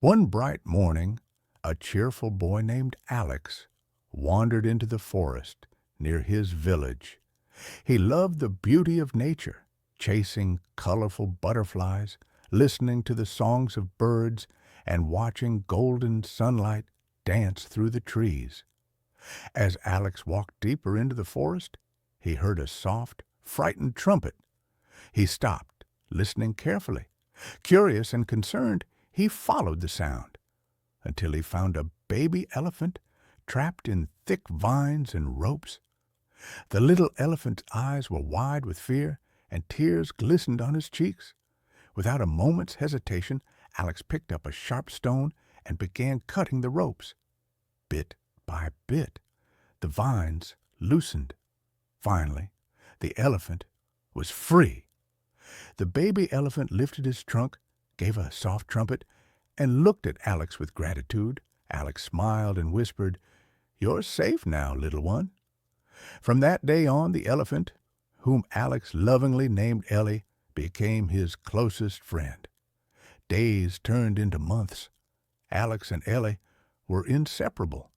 One bright morning, a cheerful boy named Alex wandered into the forest near his village. He loved the beauty of nature, chasing colorful butterflies, listening to the songs of birds, and watching golden sunlight dance through the trees. As Alex walked deeper into the forest, he heard a soft, frightened trumpet. He stopped, listening carefully. Curious and concerned, he followed the sound until he found a baby elephant trapped in thick vines and ropes. The little elephant's eyes were wide with fear, and tears glistened on his cheeks. Without a moment's hesitation, Alex picked up a sharp stone and began cutting the ropes. Bit by bit, the vines loosened. Finally, the elephant was free. The baby elephant lifted his trunk, gave a soft trumpet, and looked at Alex with gratitude. Alex smiled and whispered, "You're safe now, little one." From that day on, the elephant, whom Alex lovingly named Ellie, became his closest friend. Days turned into months. Alex and Ellie were inseparable.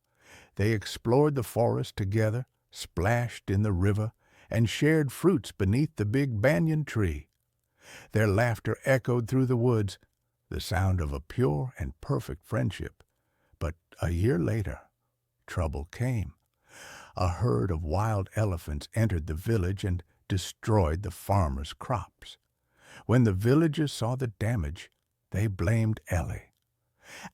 They explored the forest together, splashed in the river, and shared fruits beneath the big banyan tree. Their laughter echoed through the woods, the sound of a pure and perfect friendship. But a year later, trouble came. A herd of wild elephants entered the village and destroyed the farmers' crops. When the villagers saw the damage, they blamed Ellie.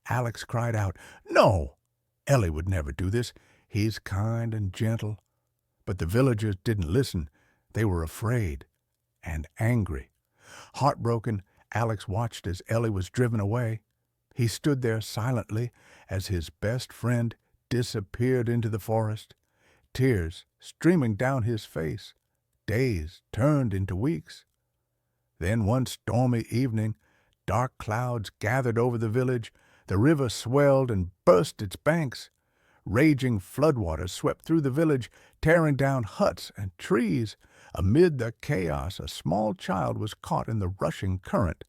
Alex cried out, "No! Ellie would never do this. He's kind and gentle." But the villagers didn't listen. They were afraid and angry. Heartbroken, Alex watched as Ellie was driven away. He stood there silently as his best friend disappeared into the forest, tears streaming down his face. Days turned into weeks. Then one stormy evening, dark clouds gathered over the village. The river swelled and burst its banks. Raging floodwaters swept through the village, tearing down huts and trees. Amid the chaos, a small child was caught in the rushing current.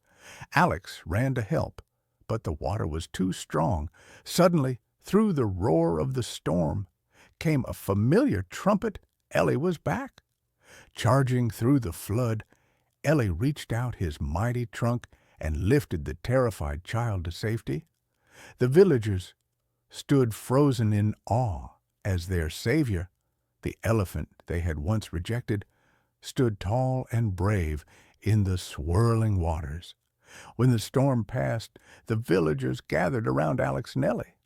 Alex ran to help, but the water was too strong. Suddenly, through the roar of the storm, came a familiar trumpet. Ellie was back. Charging through the flood, Ellie reached out his mighty trunk and lifted the terrified child to safety. The villagers stood frozen in awe as their savior, the elephant they had once rejected, stood tall and brave in the swirling waters. When the storm passed, the villagers gathered around Alex and Ellie.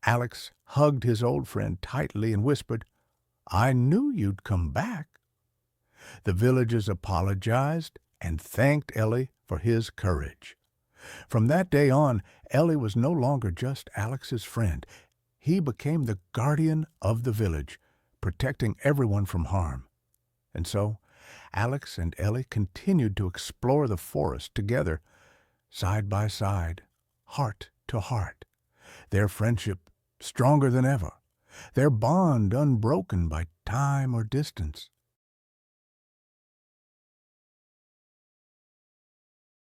Alex hugged his old friend tightly and whispered, "I knew you'd come back." The villagers apologized and thanked Ellie for his courage. From that day on, Ellie was no longer just Alex's friend. He became the guardian of the village, protecting everyone from harm. And so, Alex and Ellie continued to explore the forest together, side by side, heart to heart. Their friendship stronger than ever, their bond unbroken by time or distance.